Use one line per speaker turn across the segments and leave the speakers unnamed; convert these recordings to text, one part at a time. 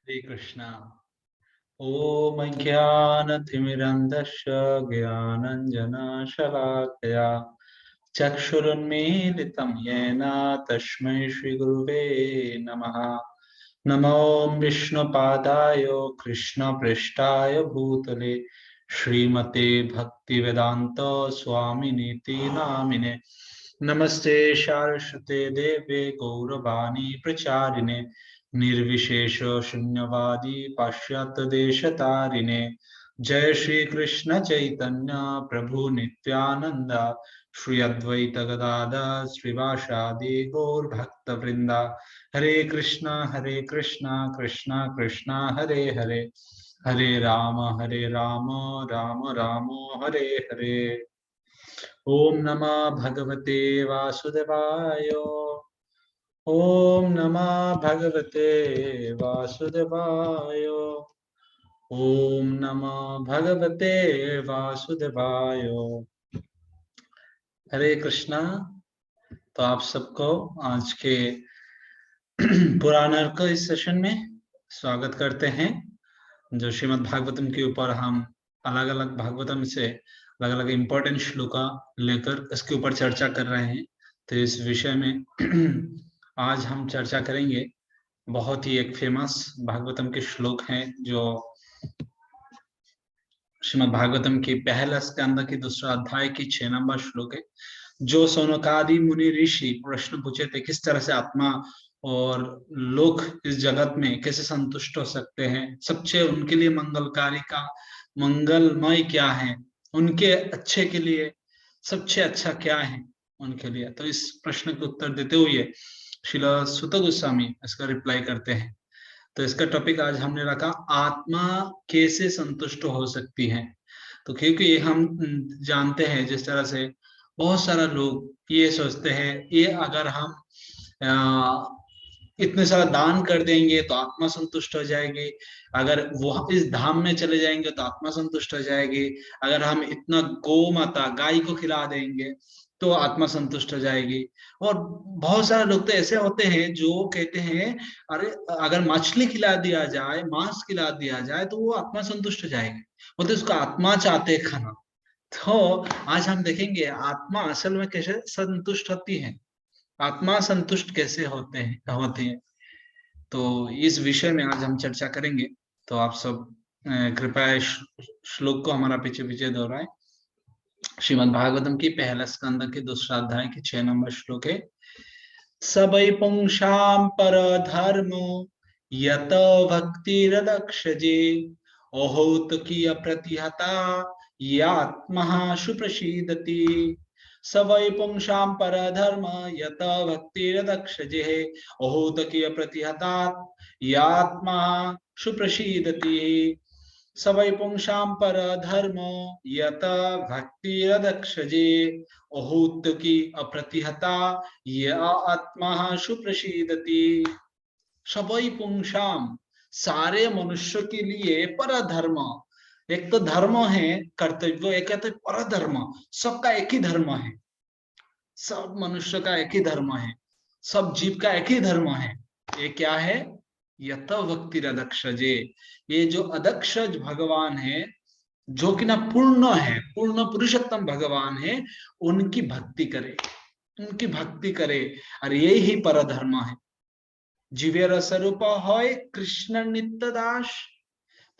हरे कृष्णा। ओम अज्ञानतिमिरन्धस्य ज्ञानाञ्जनशलाकया चक्षुरुन्मीलितं येन तस्मै श्रीगुरुवे नमः। नमो विष्णुपादाय कृष्णपृष्ठाय भूतले श्रीमते भक्तिवेदांत स्वामिनीति नामिने। नमस्ते सारस्वते देवे गौरवाणी प्रचारिणे निर्विशेष शून्यवादी पाश्चात्य देशतारिणे। जय श्री कृष्ण चैतन्य प्रभु नित्यानंद श्री अद्वैत गदाधर श्रीवासादि गौर भक्त वृंदा। हरे कृष्णा कृष्णा कृष्णा हरे हरे, हरे राम राम राम हरे हरे। ओम नमः भगवते वासुदेवाय। ओम नमः भगवते वासुदेवाय। ओम नमः भगवते वासुदेवाय। हरे कृष्णा। तो आप सबको आज के पुराण के इस सेशन में स्वागत करते हैं, जो श्रीमद् भागवतम के ऊपर हम अलग अलग भागवतम से अलग अलग इम्पोर्टेंट श्लोका लेकर इसके ऊपर चर्चा कर रहे हैं। तो इस विषय में आज हम चर्चा करेंगे। बहुत ही एक फेमस भागवतम के श्लोक हैं जो श्रीमद् भागवतम की पहले स्कंद की दूसरा अध्याय की 6 नंबर श्लोक है, जो सौनकादि मुनि ऋषि प्रश्न पूछे थे किस तरह से आत्मा और लोग इस जगत में कैसे संतुष्ट हो सकते हैं, सबसे उनके लिए मंगलकारी का मंगलमय क्या है, उनके अच्छे के लिए सबसे अच्छा क्या है उनके लिए। तो इस प्रश्न के उत्तर देते हुए श्रील सुत गोस्वामी इसका रिप्लाई करते हैं। तो इसका टॉपिक आज हमने रखा, आत्मा कैसे संतुष्ट हो सकती है। तो क्योंकि हम जानते हैं जिस तरह से बहुत सारा लोग ये सोचते हैं ये अगर हम इतने सारा दान कर देंगे तो आत्मा संतुष्ट हो जाएगी, अगर वो इस धाम में चले जाएंगे तो आत्मा संतुष्ट हो जाएगी, अगर हम इतना गौ माता गाय को खिला देंगे तो आत्मा संतुष्ट हो जाएगी। और बहुत सारे लोग तो ऐसे होते हैं जो कहते हैं अरे अगर मछली खिला दिया जाए, मांस खिला दिया जाए तो वो आत्मा संतुष्ट हो जाएगी, वो तो उसका आत्मा चाहते हैं खाना। तो आज हम देखेंगे आत्मा असल में कैसे संतुष्ट होती है, आत्मा संतुष्ट कैसे होते हैं। तो इस विषय में आज हम चर्चा करेंगे। तो आप सब कृपया श्लोक को हमारा पीछे पीछे दोहराएं। श्रीमद् भागवतम की पहला स्कंद के दूसरा अध्याय के 6 नंबर श्लोक है, सबई पुंसाम पर धर्मो यत भक्तिरदक्षजे अहोत की अप्रतिहता यात्मा सुप्रसीदति। सवै पुंसाम पर धर्म यत भक्तिरदक्षजे अहोत की अप्रतिहता यात्मा सुप्रसीदति। सवै पुंसाम पर धर्म यत भक्तिरदक्षजे अहूत की अप्रतिहता यह आत्मा सुप्रसीदति। सवै पुंसाम सारे मनुष्य के लिए पर धर्म, एक तो धर्म है कर्तव्य, एक है तो पर धर्म, सबका एक ही धर्म है, सब मनुष्य का एक ही धर्म है, सब जीव का एक ही धर्म है। ये क्या है? यत भक्ति अदक्षजे, ये जो अदक्ष भगवान है जो कि ना पूर्ण है, पूर्ण पुरुषोत्तम भगवान है, उनकी भक्ति करे, उनकी भक्ति करे। और ये ही पर धर्म है। जीवेर स्वरूप है कृष्ण नित्य दास।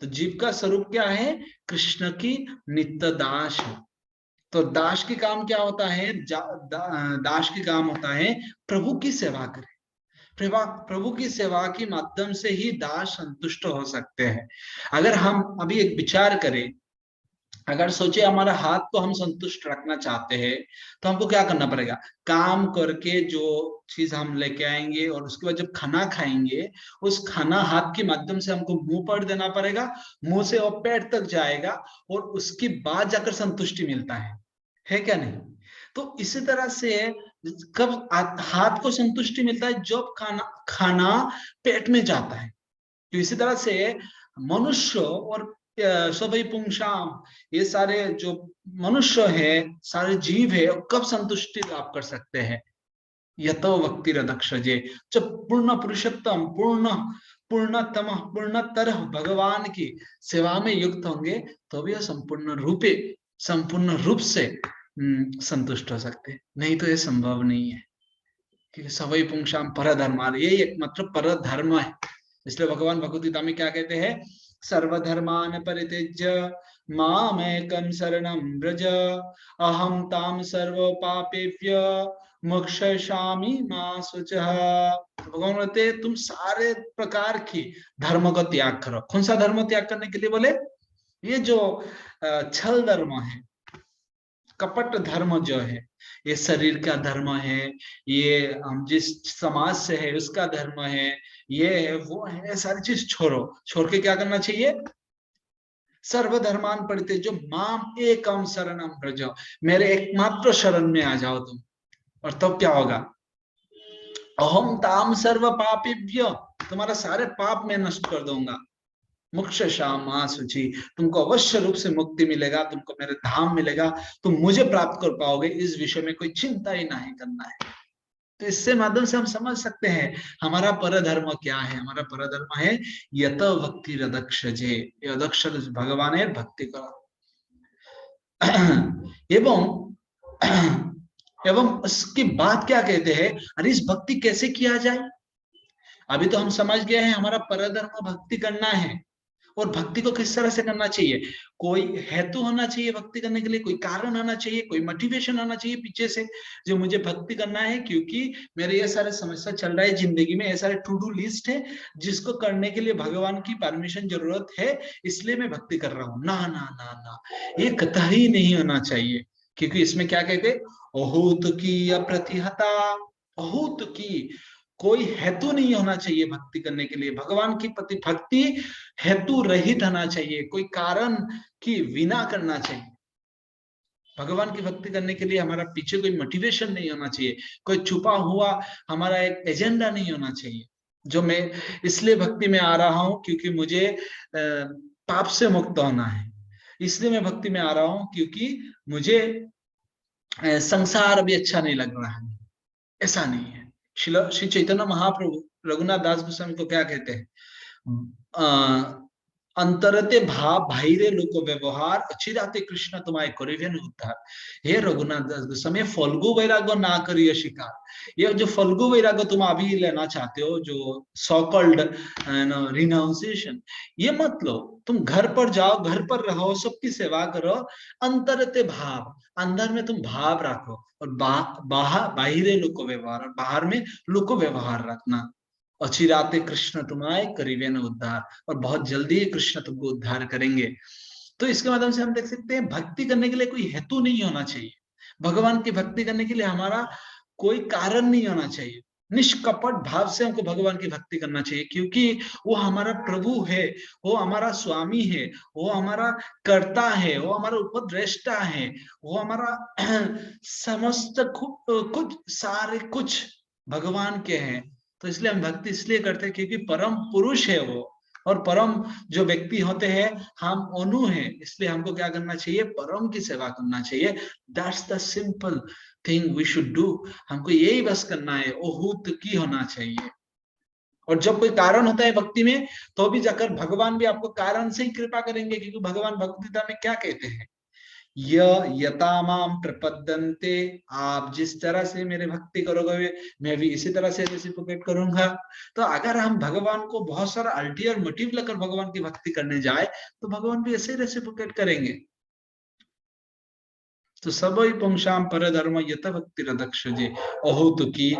तो जीव का स्वरूप क्या है? कृष्ण की नित्य दास है। तो दास की काम क्या होता है? दास की काम होता है प्रभु की सेवा करे। प्रभु की सेवा के माध्यम से ही दास संतुष्ट हो सकते हैं। अगर हम अभी एक विचार करें, अगर सोचे हमारा हाथ को हम संतुष्ट रखना चाहते हैं तो हमको क्या करना पड़ेगा? काम करके जो चीज हम लेके आएंगे और उसके बाद जब खाना खाएंगे, उस खाना हाथ के माध्यम से हमको मुंह पर देना पड़ेगा, मुंह से वो पेट तक जाएगा और उसके बाद जाकर संतुष्टि मिलता है क्या नहीं? तो इसी तरह से कब हाथ को संतुष्टि मिलता है? जब खाना पेट में जाता है। तो इसी तरह से मनुष्य और सभी पुंसाम, ये सारे जो मनुष्य है, सारे जीव है, कब संतुष्टि लाभ कर सकते हैं? यतो भक्ति रदक्षजे। जब पूर्ण पुरुषोत्तम, पूर्णतम, पूर्णतर भगवान की सेवा में युक्त होंगे तो भी संपूर्ण रूप से संतुष्ट हो सकते, नहीं तो ये संभव नहीं है। क्योंकि सवै पुंसाम पर धर्म, ये एकमात्र पर धर्म है। इसलिए भगवान भगवत गीता में क्या कहते हैं, सर्वधर्मान परित्यज्य मामेकं शरणं व्रज अहम ताम सर्व पापेभ्य मोक्षयिष्यामि मा शुचः। भगवान कहते हैं तुम सारे प्रकार की धर्म का त्याग करो। कौन सा धर्म त्याग करने के लिए बोले, ये जो छल धर्म है, कपट धर्म जो है, ये शरीर का धर्म है, ये हम जिस समाज से है उसका धर्म है, ये है वो है, सारी चीज छोड़ो। छोड़ के क्या करना चाहिए, सर्वधर्मान परिते जो माम एकम शरणम व्रज, मेरे एकमात्र शरण में आ जाओ तुम। और तब क्या होगा, अहम ताम सर्व पापेभ्य, तुम्हारा सारे पाप मैं नष्ट कर दूंगा। मोक्ष श्यामा शुचि, तुमको अवश्य रूप से मुक्ति मिलेगा, तुमको मेरे धाम मिलेगा, तुम मुझे प्राप्त कर पाओगे, इस विषय में कोई चिंता ही नहीं करना है। तो इससे माध्यम से हम समझ सकते हैं हमारा परधर्म क्या है। हमारा परधर्म है यत भक्ति रदक्षजे, अदक्ष भगवान है भक्ति करो। एवं एवं उसकी बात क्या कहते हैं, अरे इस भक्ति कैसे किया जाए। अभी तो हम समझ गए हैं हमारा परधर्म भक्ति करना है, और भक्ति को किस तरह से करना चाहिए, कोई हेतु होना चाहिए भक्ति करने के लिए, कोई कारण होना चाहिए, कोई मोटिवेशन होना चाहिए पीछे से जो मुझे भक्ति करना है, क्योंकि मेरे ये सारे समस्या चल रहा है जिंदगी में, ये सारे टू डू लिस्ट है जिसको करने के लिए भगवान की परमिशन जरूरत है, इसलिए मैं भक्ति कर रहा हूँ। ना ना ना ना, ये कतई नहीं होना चाहिए। क्योंकि इसमें क्या कहते, अहूत की अप्रतिहता, अहूत की कोई हेतु नहीं होना चाहिए भक्ति करने के लिए। भगवान की प्रति भक्ति हेतु रहित होना चाहिए, कोई कारण की बिना करना चाहिए। भगवान की भक्ति करने के लिए हमारा पीछे कोई मोटिवेशन नहीं होना चाहिए, कोई छुपा हुआ हमारा एक एजेंडा नहीं होना चाहिए, जो मैं इसलिए भक्ति में आ रहा हूं क्योंकि मुझे पाप से मुक्त होना है, इसलिए मैं भक्ति में आ रहा हूं क्योंकि मुझे संसार अभी अच्छा नहीं लग रहा है। ऐसा नहीं है। श्री चैतन्य महाप्रभु रघुनाथ दास गोस्वामी को क्या कहते हैं, अंतरते भाव बाहिरे लोक व्यवहार अचिराते कृष्ण तुम्हारे करिवेन उद्धार। हे रघुनाथ दास गोस्वामी, फल्गु वैराग्य ना करिए शिकार। ये जो फल्गु वैराग्य तुम अभी लेना चाहते हो, जो सॉकल्ड रिनाउंसिएशन, ये मत लो। तुम घर पर जाओ, घर पर रहो, सबकी सेवा करो, अंतरते भाव, अंदर में तुम भाव रखो, और बाहिरे लोक व्यवहार, और बाहर में लोक व्यवहार रखना। अचिराते कृष्ण तुम्हारे करीबे न उद्धार, और बहुत जल्दी कृष्ण तुमको उद्धार करेंगे। तो इसके माध्यम से हम देख सकते हैं भक्ति करने के लिए कोई हेतु नहीं होना चाहिए। भगवान की भक्ति करने के लिए हमारा कोई कारण नहीं होना चाहिए। निष्कपट भाव से हमको भगवान की भक्ति करना चाहिए, क्योंकि वो हमारा प्रभु है, वो हमारा स्वामी है, वो हमारा कर्ता है, वो हमारा उपद्रष्टा है, वो हमारा समस्त कुछ सारे कुछ भगवान के हैं। तो इसलिए हम भक्ति इसलिए करते हैं क्योंकि परम पुरुष है वो, और परम जो व्यक्ति होते हैं हम अनु हैं, इसलिए हमको क्या करना चाहिए, परम की सेवा करना चाहिए। That's the simple thing we should do. हमको यही बस करना है, ओहूत की होना चाहिए। और जब कोई कारण होता है भक्ति में, तो भी जाकर भगवान भी आपको कारण से ही कृपा करेंगे, क्योंकि भगवान भगवद गीता में क्या कहते हैं, यतामाम प्रपद्यन्ते, आप जिस तरह से मेरे भक्ति करोगे मैं भी इसी तरह से रेसिप्रोकेट करूंगा। तो अगर हम भगवान को बहुत सारा अल्टीरियर मोटिव लेकर भगवान की भक्ति करने जाए, तो भगवान भी ऐसे रेसिप्रोकेट करेंगे। तो सब पुंसाम पर धर्म यत भक्ति रदक्षजे, अहोत की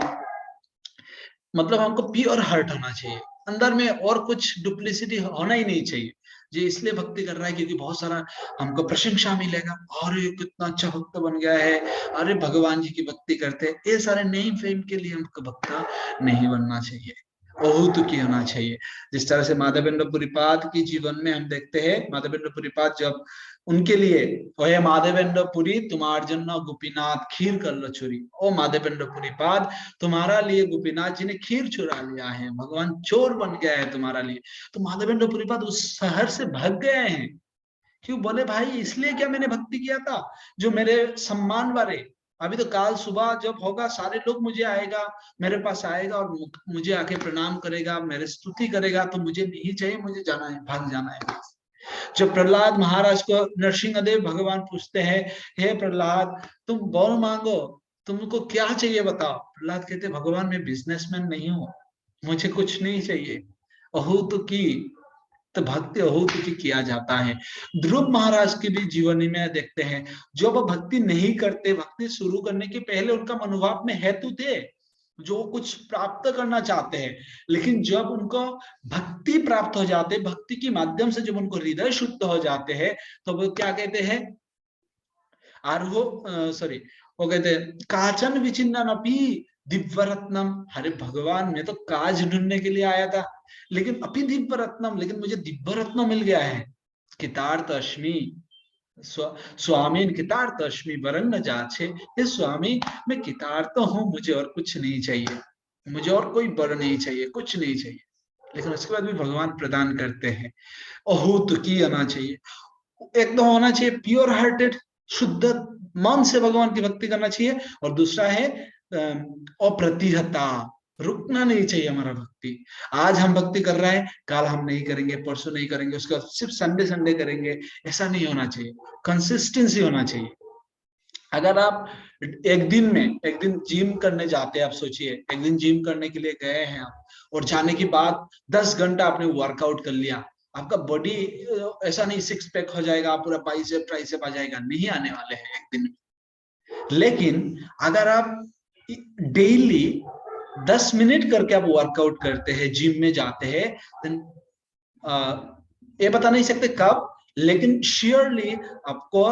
मतलब हमको प्योर हार्ट होना चाहिए, अंदर में और कुछ डुप्लिसिटी होना ही नहीं चाहिए। जी इसलिए भक्ति कर रहा है क्योंकि बहुत सारा हमको प्रशंसा मिलेगा, अरे कितना अच्छा भक्त बन गया है, अरे भगवान जी की भक्ति करते हैं, ये सारे नेम फेम के लिए हमको भक्त नहीं बनना चाहिए, बहुत की होना चाहिए। जिस तरह से माधवेंद्र पुरीपाद की जीवन में हम देखते हैं, माधवेंद्र पुरीपाद जब उनके लिए ओहे माधवेंद्र पुरी तुम्हार जन्म गोपीनाथ खीर कर लो चोरी, ओ माधवेंद्र पुरीपाद तुम्हारा लिए गोपीनाथ जी ने खीर चुरा लिया है, भगवान चोर बन गया है तुम्हारा लिए। तो माधवेंद्र पुरीपाद उस शहर से भाग गए हैं। क्यों, बोले भाई इसलिए क्या मैंने भक्ति किया था जो मेरे सम्मान बारे, अभी तो काल सुबह जब होगा सारे लोग मुझे आएगा, मेरे पास आएगा और मुझे आके प्रणाम करेगा, मेरे स्तुति करेगा, तो मुझे नहीं चाहिए, मुझे जाना है, भाग जाना है। जब प्रहलाद महाराज को नरसिंहदेव भगवान पूछते हैं, हे प्रहलाद तुम बोल मांगो, तुमको क्या चाहिए बताओ। प्रहलाद कहते भगवान मैं बिजनेसमैन नहीं हूँ, मुझे कुछ नहीं चाहिए, अहूत की तो भक्ति अहूत की किया जाता है। ध्रुव महाराज की भी जीवनी में देखते हैं, जो वो भक्ति नहीं करते, भक्ति शुरू करने के पहले उनका मनोभाव में हेतु थे, जो कुछ प्राप्त करना चाहते हैं, लेकिन जब उनको भक्ति प्राप्त हो जाते, भक्ति के माध्यम से जब उनको हृदय शुद्ध हो जाते हैं, तो वो क्या कहते हैं, आरोह सॉरी वो कहते हैं काचन विचिन्नमपि दिव्य रत्नम। अरे भगवान मैं तो काज ढूंढने के लिए आया था, लेकिन अपि दिव्य रत्नम, लेकिन मुझे दिव्य रत्न मिल गया है। कितार्थ अश्मि स्वामी कितार्थ अश्मि वरन न जाचे। हे स्वामी मैं कितार्थ हूँ, मुझे और कुछ नहीं चाहिए, मुझे और कोई वर नहीं चाहिए, कुछ नहीं चाहिए। लेकिन उसके बाद भी भगवान प्रदान करते हैं। अहूत की आना चाहिए, एकदम होना चाहिए प्योर हार्टेड, शुद्ध मन से भगवान की भक्ति करना चाहिए। और दूसरा है अप्रतिहता, रुकना नहीं चाहिए हमारा भक्ति। आज हम भक्ति कर रहे हैं, कल हम नहीं करेंगे, परसों नहीं करेंगे, उसके बाद सिर्फ संडे संडे करेंगे, ऐसा नहीं होना चाहिए। कंसिस्टेंसी होना चाहिए। अगर आप एक दिन जिम करने जाते हैं, आप सोचिए एक दिन जिम करने के लिए गए हैं आप, और जाने के बाद 10 घंटा आपने वर्कआउट कर लिया, आपका बॉडी ऐसा नहीं सिक्स पैक हो जाएगा, पूरा बाइसेप ट्राइसेप आ जाएगा, नहीं आने वाले हैं एक दिन में। लेकिन अगर आप डेली 10 मिनट करके आप वर्कआउट करते हैं, जिम में जाते हैं, ये बता नहीं सकते कब, लेकिन श्योरली आपको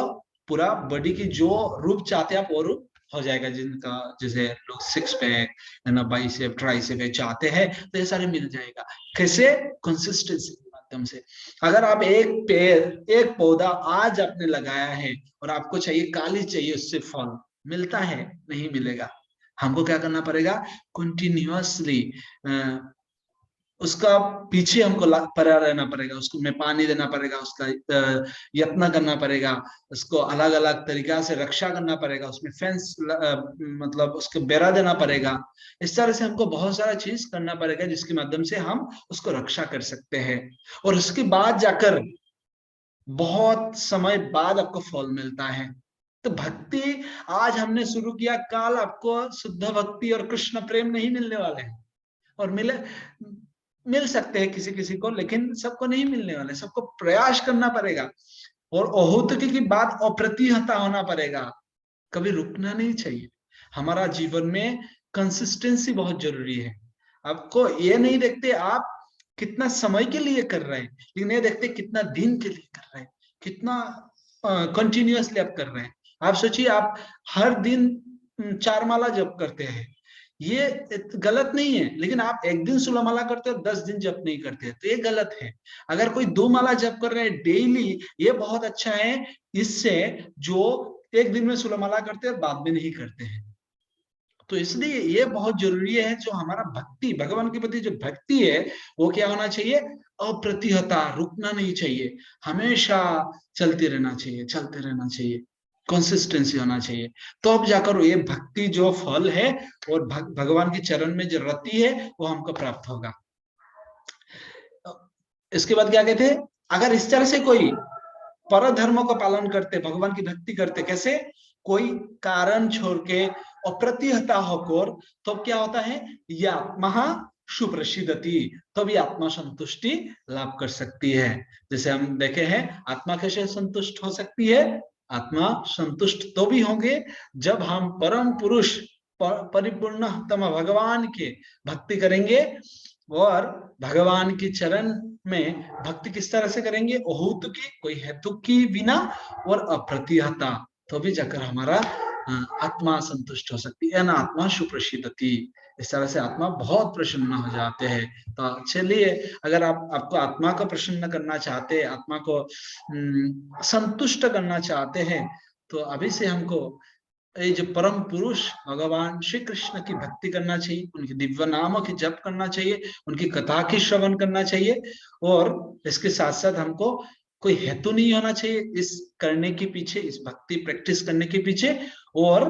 पूरा बॉडी की जो रूप चाहते हैं आप वो रूप हो जाएगा, जिनका जैसे लोग सिक्स पैक है ना, बाइसेप ट्राइसेप चाहते हैं, तो ये सारे मिल जाएगा। कैसे? कंसिस्टेंसी के माध्यम से। अगर आप एक पौधा आज आपने लगाया है और आपको चाहिए काली चाहिए उससे फल, मिलता है? नहीं मिलेगा। हमको क्या करना पड़ेगा? कंटिन्यूअसली उसका पीछे हमको पड़ा रहना पड़ेगा, उसको में पानी देना पड़ेगा, उसका यत्न करना पड़ेगा, उसको अलग अलग तरीका से रक्षा करना पड़ेगा, उसमें फेंस मतलब उसको बेरा देना पड़ेगा। इस तरह से हमको बहुत सारा चीज करना पड़ेगा, जिसके माध्यम से हम उसको रक्षा कर सकते हैं। और उसके बाद जाकर बहुत समय बाद आपको फल मिलता है। तो भक्ति आज हमने शुरू किया, कल आपको शुद्ध भक्ति और कृष्ण प्रेम नहीं मिलने वाले हैं। और मिल सकते हैं किसी किसी को, लेकिन सबको नहीं मिलने वाले, सबको प्रयास करना पड़ेगा। और अहूतकी की बात अप्रतिहता होना पड़ेगा, कभी रुकना नहीं चाहिए। हमारा जीवन में कंसिस्टेंसी बहुत जरूरी है। आपको ये नहीं देखते आप कितना समय के लिए कर रहे हैं, लेकिन ये देखते कितना दिन के लिए कर रहे हैं, कितना कंटिन्यूअसली आप कर रहे हैं। आप सोचिए आप हर दिन 4 माला जप करते हैं, ये गलत नहीं है, लेकिन आप एक दिन 16 माला करते हो, 10 दिन जप नहीं करते, तो ये गलत है। अगर कोई 2 माला जप कर रहे हैं डेली, ये बहुत अच्छा है, इससे जो एक दिन में 16 माला करते हैं बाद में नहीं करते हैं। तो इसलिए ये बहुत जरूरी है, जो हमारा भक्ति भगवान के प्रति जो भक्ति है, वो क्या होना चाहिए? अप्रतिहता, रुकना नहीं चाहिए, हमेशा चलते रहना चाहिए, चलते रहना चाहिए, कंसिस्टेंसी होना चाहिए। तो अब जाकर ये भक्ति जो फल है और भगवान के चरण में जो रति है वो हमको प्राप्त होगा। इसके बाद क्या कहते हैं? अगर इस तरह से कोई पर धर्मों का पालन करते, भगवान की भक्ति करते, कैसे? कोई कारण छोड़ के अप्रतिहता होकर, तो क्या होता है? या महा सुप्रसिद्धति, तो भी आत्मा संतुष्टि लाभ कर सकती है। जैसे हम देखे हैं, आत्मा कैसे संतुष्ट हो सकती है? आत्मा संतुष्ट तो भी होंगे जब हम परम पुरुष परिपूर्णतम भगवान के भक्ति करेंगे। और भगवान के चरण में भक्ति किस तरह से करेंगे? अहूत की, कोई हेतु की बिना, और अप्रतिहता, तो भी जाकर हमारा आत्मा संतुष्ट हो सकती है ना, आत्मा सुप्रसिद्धति। इस तरह से आत्मा बहुत प्रसन्न हो जाते हैं। तो चलिए, अगर आपको आत्मा को प्रसन्न करना चाहते हैं, आत्मा को संतुष्ट करना चाहते हैं, तो अभी से हमको ये जो परम पुरुष भगवान श्री कृष्ण की भक्ति करना चाहिए, उनके दिव्य नामों की जप करना चाहिए, उनकी कथा की श्रवण करना चाहिए। और इसके साथ साथ हमको कोई हेतु नहीं होना चाहिए इस करने के पीछे, इस भक्ति प्रैक्टिस करने के पीछे। और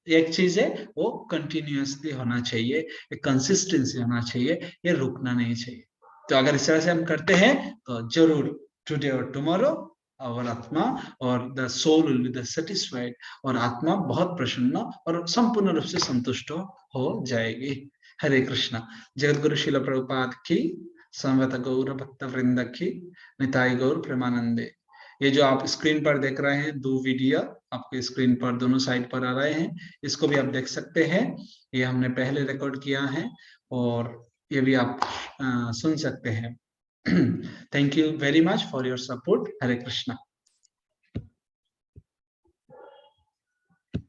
एक चीज है वो कंटिन्यूअसली होना चाहिए, एक कंसिस्टेंसी होना चाहिए, ये रुकना नहीं चाहिए। तो अगर इस तरह से हम करते हैं तो जरूर टुडे और टुमारो और आत्मा और the soul will be the satisfied, और आत्मा बहुत प्रसन्न और संपूर्ण रूप से संतुष्ट हो जाएगी। हरे कृष्णा। जगत गुरु शिल प्रभुपाद की, संवत गौर भक्त वृंद की, निताई गौर प्रेमानंदे। ये जो आप स्क्रीन पर देख रहे हैं 2 वीडियो आपके स्क्रीन पर दोनों साइड पर आ रहे हैं, इसको भी आप देख सकते हैं। ये हमने पहले रिकॉर्ड किया है और ये भी आप सुन सकते हैं। Thank you very much for your support. Hare Krishna.